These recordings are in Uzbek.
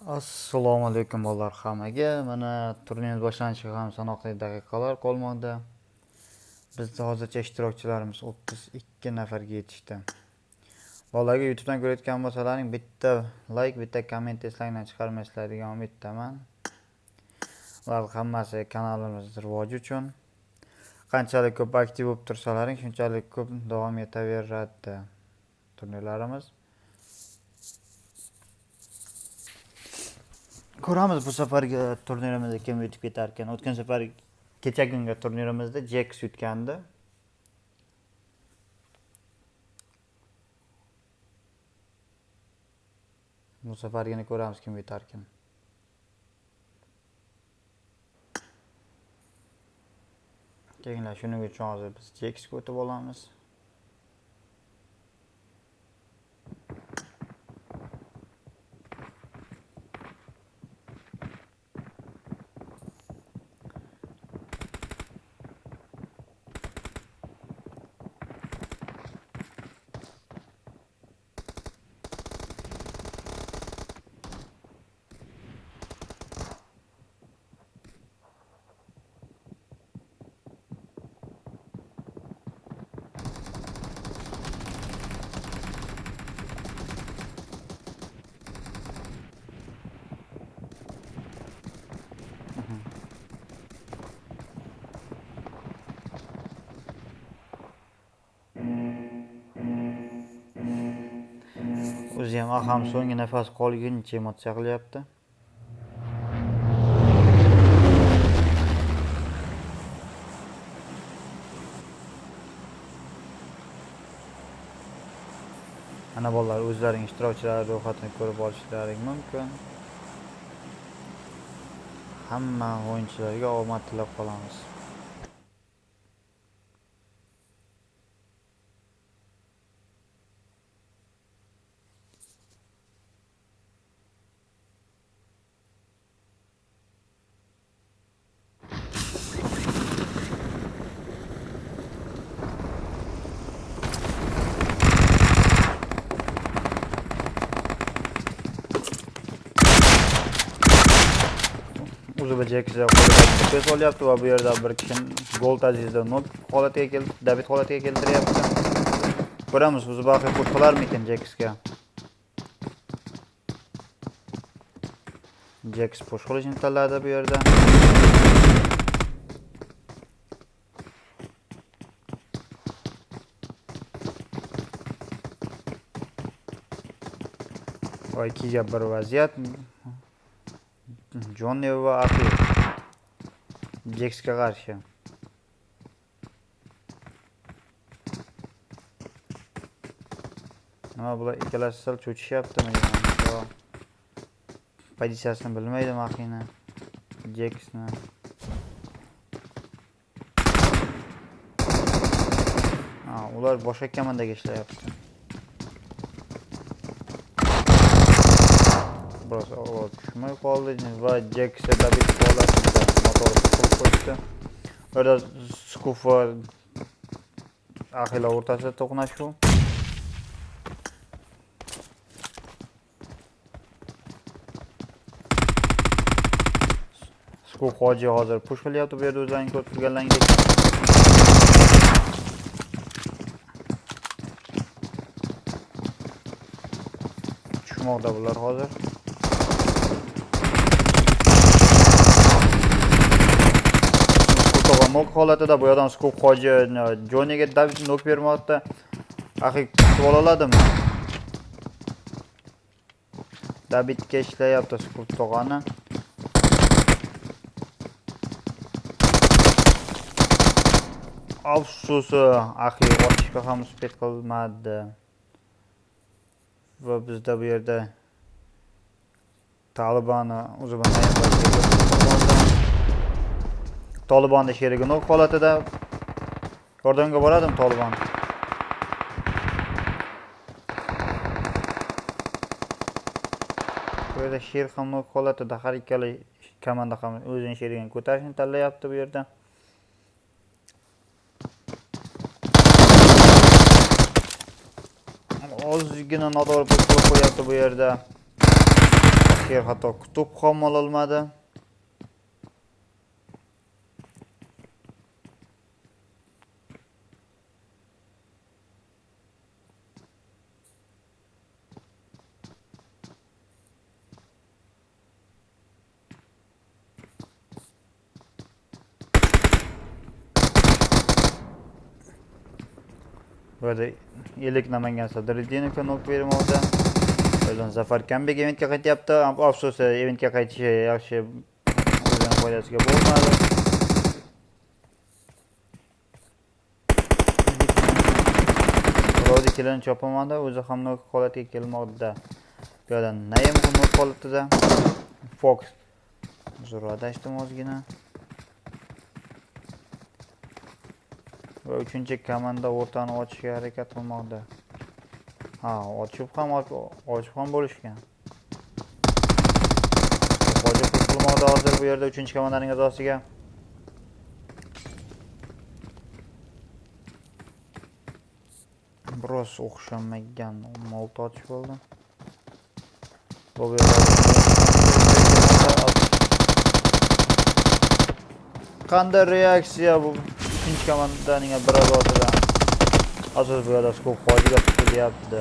Assalomu alaykum bolalar hammaga. Mana turnir boshlanishiga ham sanoqli daqiqalar qolmoqda. Bizda hozircha ishtirokchilarimiz 32 nafarga yetishdi. Bolalarga YouTubedan ko'rayotgan bo'lsalaring, bitta like, bitta komment eslaridan chiqarmaysizlar degan umiddaman. Ular hammasi kanalimiz rivoji uchun. Qanchalik ko'p aktiv bo'lib tursalaring, shunchalik ko'p davom etaveradi turnirlarimiz. Ko'ramiz bu safargi turnirimizda kim yutib ketar ekan. O'tgan safar kecha kunga turnirimizda Jax yutgandi. Bu safargini ko'ramiz kim yutar ekan. Keyinlar shuning uchun hozir biz Jaxga o'tib olamiz. O'zi ham aham so'nggi nafas qolguncha emotsiya qilyapti. Ana bolalar o'zlarining ishtirokchilari ro'yxatini ko'rib olishlaring mumkin. Hamma o'yinchilarga omad tilab qolamiz. Jaxga qo'lga olyapti va bu yerda bir kishi gol tajribasida nok holatiga keldi, David holatiga keltiryapti. Ko'ramiz, o'zi baqiy qo'shilarmikin Jaxga. Jax push qilishni tanladi bu yerda. Va ikkiga bir vaziyat. Johnny va Afi Jaxga qarshi. Nima bular ikkalasi sal cho'chishyaptimi? Pozitsiyasini bilmaydim Afini. Jaxni. Ular boshqa komandaga ishlayapti. Biroz ovoz tushmay qoldi va Jaxga David holatida motor qo'ydi. Orada Skuf va Axila o'rtasida to'qnashuv. Skuf hoji hozir push qilyapti bu yerda o'zlarini ko'rib turganlaringdek. Tushmoqda bular hozir. Nok holatida bu yerdan Skop hoji Johnnyga David nok bermoqda. Axi kutib oladimi? Davidga ishlayapti Skop tog'ani. Afsusi, axi otishga ham uspet qilmadi. Va bizda bu yerda Tolibonni o'zi Tolibonni sherigi nok holatida yordamga boradimi Tolibon? Bu yerda sher ham nok holatida har ikkala komanda ham o'zining sherigini ko'tarishni tanlayapti bu yerda. Ozgina noto'g'ri qo'yib qo'yapti bu yerda. Yer hatto kutub ham ololmadi. Bu yerda Ellik Namangan Sadriddinovga nok bermoqda. O'zdan Zafar Kambek eventga qaytyapti. Afsus, eventga qaytishi yaxshi o'zining foydasiga bo'lmadi. Rodi kelin chopamanda o'zi ham nok holatiga kelmoqda. Bu yerda Naim nok holatida. Fox zo'radashdim ozgina. Va 3-komanda o'rtani ochishga harakat qilmoqda. Ha, ochib ham bo'lishgan. Hozir qo'shilmoqda hozir bu yerda 3-komandaning a'zosiga. Biroz o'xshamagan molt ochish bo'ldi. Bu yerda qanday reaksiya bu 3-komandaning bir a'zosidan. Asoz bu yerda skop hojiga chiqilyapti.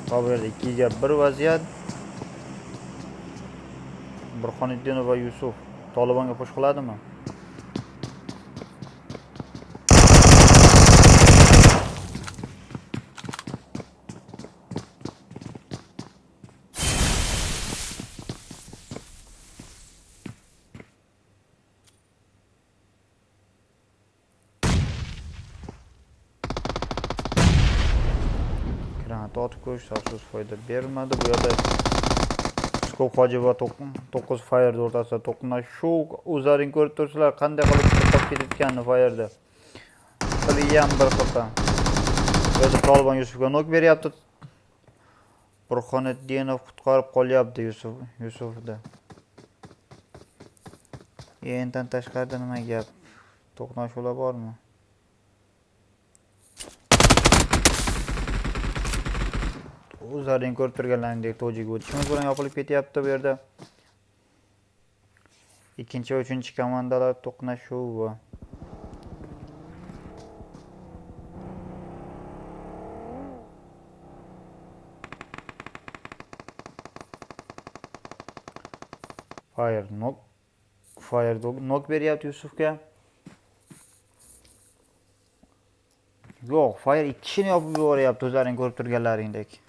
Bu yerda 2-1 vaziyat. Burxoniddinov va Yusuf Tolibonga qo'shiladimi? Granat otib ko'rish afsus foyda bermadi. Bu yerda Skop Hoji va 9 Fire o'rtasida to'qnashuv. O'zlaring ko'rib turibsizlar qanday qilib to'xtab ketayotganini Fire'da. Qilgan bir xato. Bu yerda Tolibon Yusufga nok beryapti. Burxoniddinov qutqarib qolyapti Yusufda. Endan tashqarida nima gap? To'qnashuvlar bormi? O'zlaring ko'rib turganlaringdek to'jiga o'tishimiz bilan yopilib ketyapti bu yerda. 2 va 3-komandalar to'qnashuvi. Fire nok beryapti Yusufga. Yo'q, Fire 2 kishini yopib yuboryapti o'zlaring ko'rib turganlaringdek.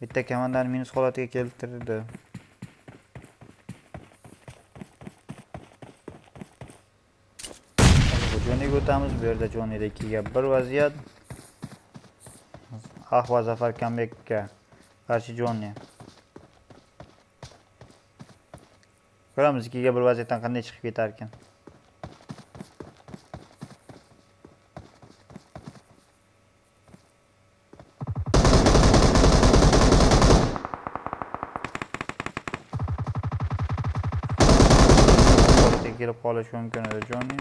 Bitta komandani minus holatiga keltirdi. Joniga o'tamiz. Bu yerda Jonida 2-1 vaziyat. Ahva Zafar Kambekka qarshi Jonni. Ko'ramiz 2-1 vaziyatdan qanday chiqib ketar ekan. Kelib qolishi mumkin edi Jonni.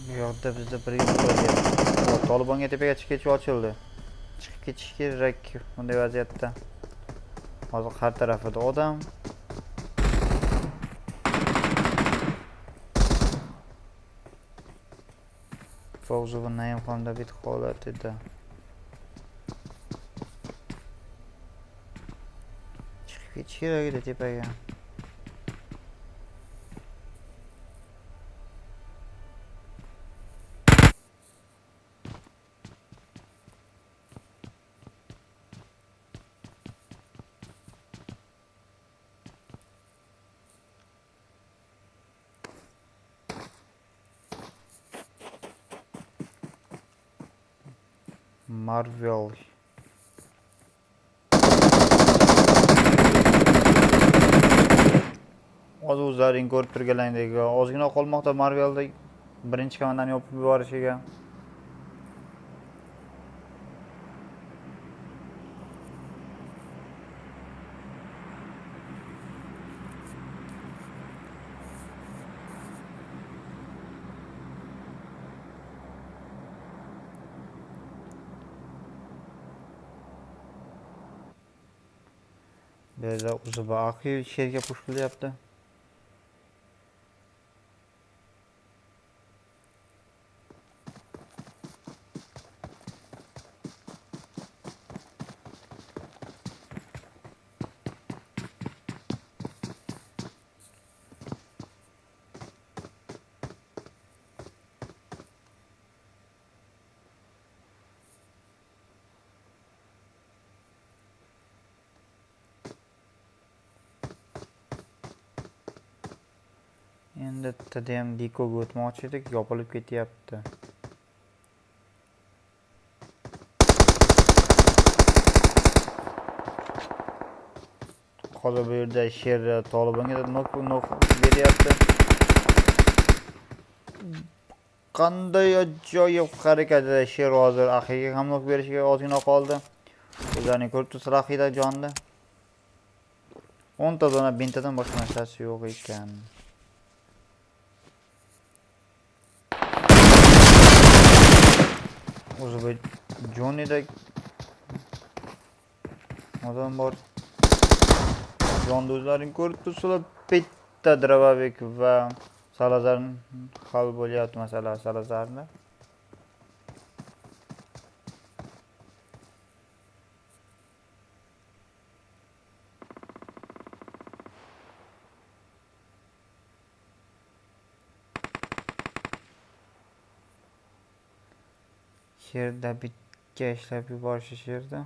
Bu yoqda bizda bir Tolibonga tepaga chiqish ochildi. Chiqib ketish kerak bunday vaziyatda. Hozir har tarafida odam. Fawzi va Naim hamda bit holatida. Chiqib ketish kerak edi tepaga. Marvel. O'zlaring ko'rib turganlaringdek ozgina qolmoqda Marvelda 1-komandani yopib yuborishiga. Bu yerda o'zi baqi sherga push qilyapti. Endi tadayam dikoga o'tmoqchi edik, yopilib ketyapti. Hozir bu yerda sher Tolibonga nok beryapti. Qanday ajoyib harakat sher hozir axiga ham nok berishiga ozgina qoldi. O'zlarining ko'rib tursa Rahida jonda. 10 ta dona bentadan boshqa narsasi yo'q ekan. O'zi bu Johnny'da odam bor. Jonda o'zlaring ko'rib tursalar bitta Dravavik va Salazarning hal bo'lyapti masala Salazarni. Sherda bitga ishlab yuborishi sherda.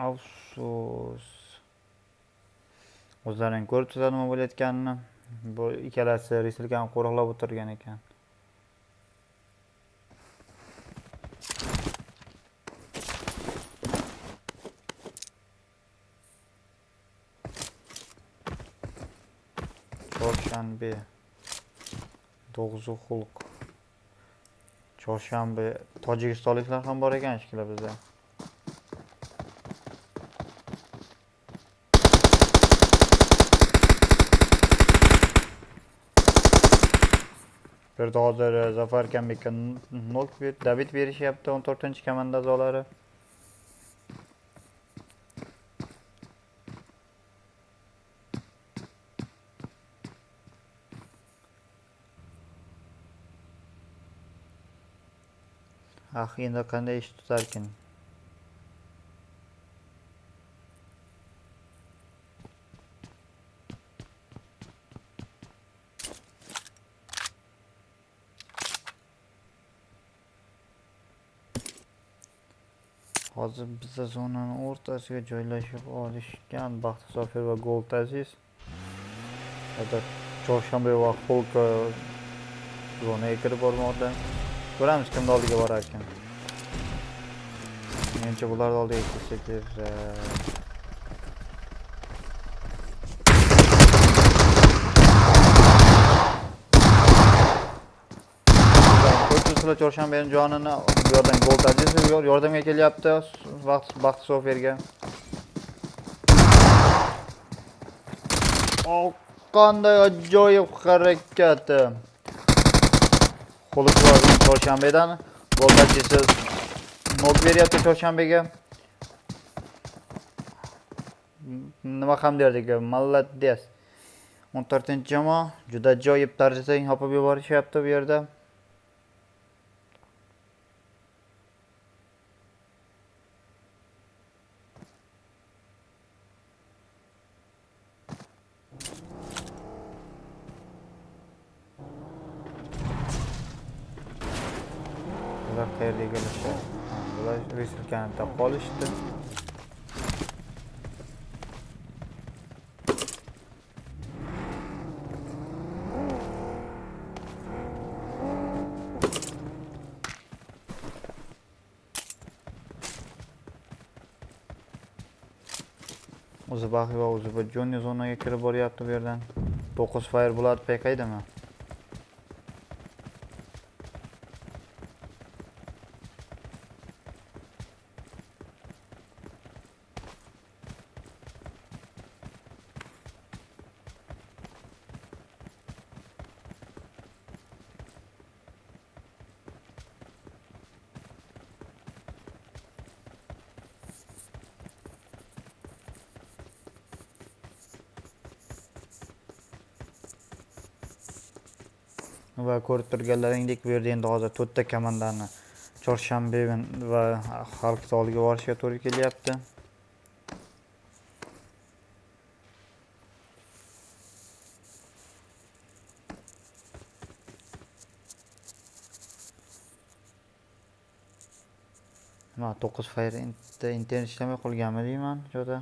Afsus. O'zlaring ko'rib tursa nima bo'layotganini. Bu ikkalasi risilkani qo'riqlab o'tirgan ekan. Chorshanba. Do'g'zu xulq. Chorshanba tojikistonliklar ham bor ekan shekilli bizda. Bir de hozir Zafar Kambekka nok David berishyapti 14-komanda a'zolari. Endi qanday ish tutarkin? Hozir bizda zonaning o'rtasiga joylashib olishgan Baxtisofer va Goltaziz. Hozir Chorshanba va Xulq zonaga kirib bormoqda. Ko'ramiz kimning oldiga borar ekan. Menimcha bularning oldiga kirsa kerak. Chorshanbaning jonini bu yerdan Goltaziz yordamga kelyapti Baxtisoferga. Qanday ajoyib harakat! Xulq va Chorshanbadan Goltaziz nok beryapti Chorshanbaga. Nima ham derdik, молодец. 14-jamoa juda ajoyib tarzda yopib yuborishyapti bu yerda. Bular qayerga kelishdi? Bular risilkani topib qolishdi. O'zi Baxi va o'zi bir Johnny zonaga kirib boryapti bu yerdan. 9 fire bular payqaydimi? va ko'rib turganlaringdek bu yerda endi hozir 4 ta komandani chorshanba va xalq zaliga borishga to'g'ri kelyapti. Mana 9 fayr internet ishlamay qolganmi deyman jo'da.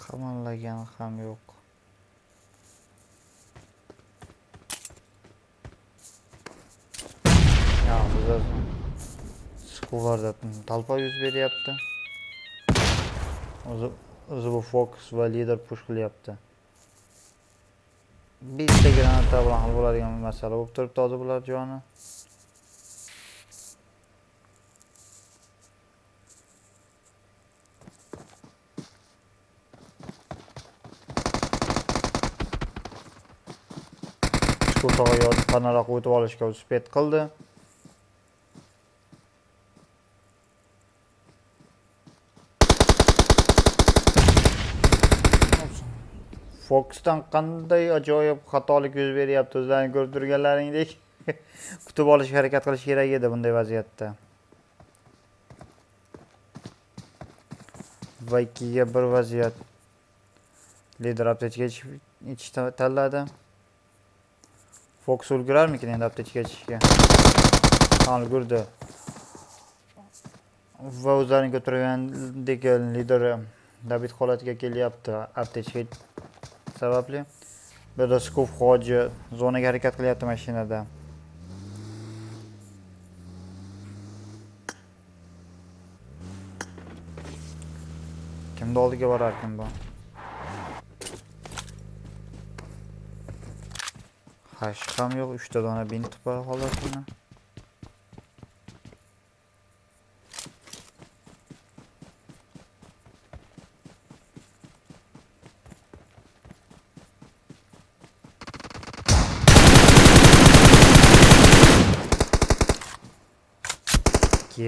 Qamalagani ham yo'q. Ya bizda skularda talpa yuz beryapti. O'zi bu Fox va lider push qilyapti. Bitta granata bilan hal bo'ladigan masala bo'lib turibdi hozir bular joni. Shu panaroq o'tib olishga uspet qildi. Foxdan qanday ajoyib xatolik yuz beryapti, o'zlaring ko'rib turganlaringdek. Kutib olishga harakat qilish kerak edi bunday vaziyatda. Va 2 ga 1 vaziyat. Lider aptechga ichishni tanladi. Fox ulgurarmikin endi aptechga ichishga? Ulgurdi. Va o'zlaring ko'targandek lider David holatiga kelyapti aptechga sababli. Bu yerda Skuf Hoji zonaga harakat qilyapti mashinada. Kimda oldiga borar kim bu? Hash ham yo'q, 3 ta dona bin tupa holatini.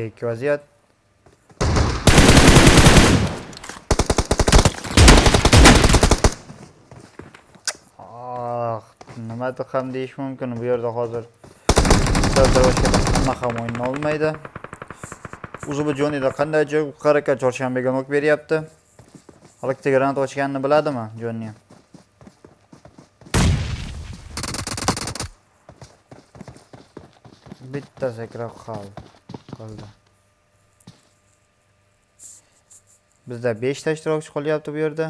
Ikki vaziyat. Nimadir ham deyish mumkin, bu yerda hozir nima ham o'yinni olmaydi. O'zi bu Jonida qanday ajoyib harakat chorshanbaga nok beryapti. Halakda granat ochganini biladimi Jonni? Bitta sakrab qoldi. Bizda 5 ta ishtirokchi qolyapti bu yerda.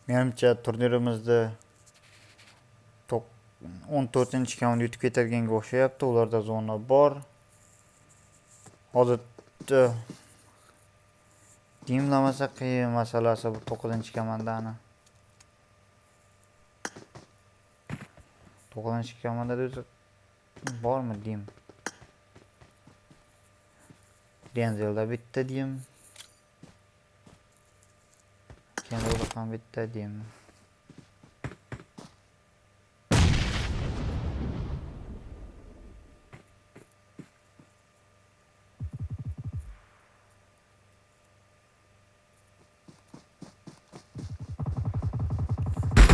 Menimcha turnirimizni 14-komanda yutib ketadianga o'xshayapti. Ularda zona bor. Hozir dimlamasa qiyin masalasi bu 9-komandani. 9-komandada o'zi bormi dim? Denzelda bitta dim. Kendoda ham bitta dim.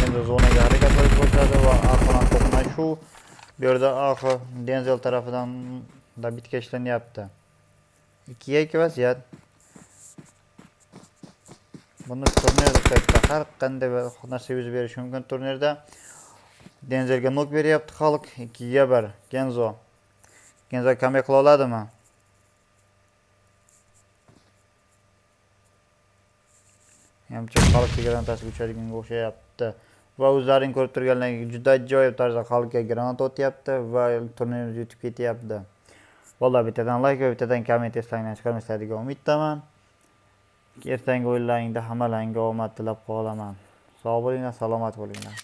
Endi zonaga harakat qilib boshladi va Arxon to'qnashuv. Bu yerda Arxon Denzel tarafidan bitga ishlanyapti. 2 ga 2 vaziyat. Buni turnirda har qanday narsa yuz berishi mumkin turnirda. Denzelga nok beryapti xalq 2 ga 1. Genzo comeback qila oladimi? Menimcha xalq granatasiga uchadiganga o'xshayapti. Va o'zlaring ko'rib turganlaringiz juda ajoyib tarzda xalqga granat o'tyapti va turnirni yutib ketyapti. Vallahi bittadan like va bittadan komment esingizdan chiqarmaslar degan umiddaman. Ertangi o'yinlaringda hammalaringga omad tilab qolaman. Sog' bo'linglar, salomat bo'linglar.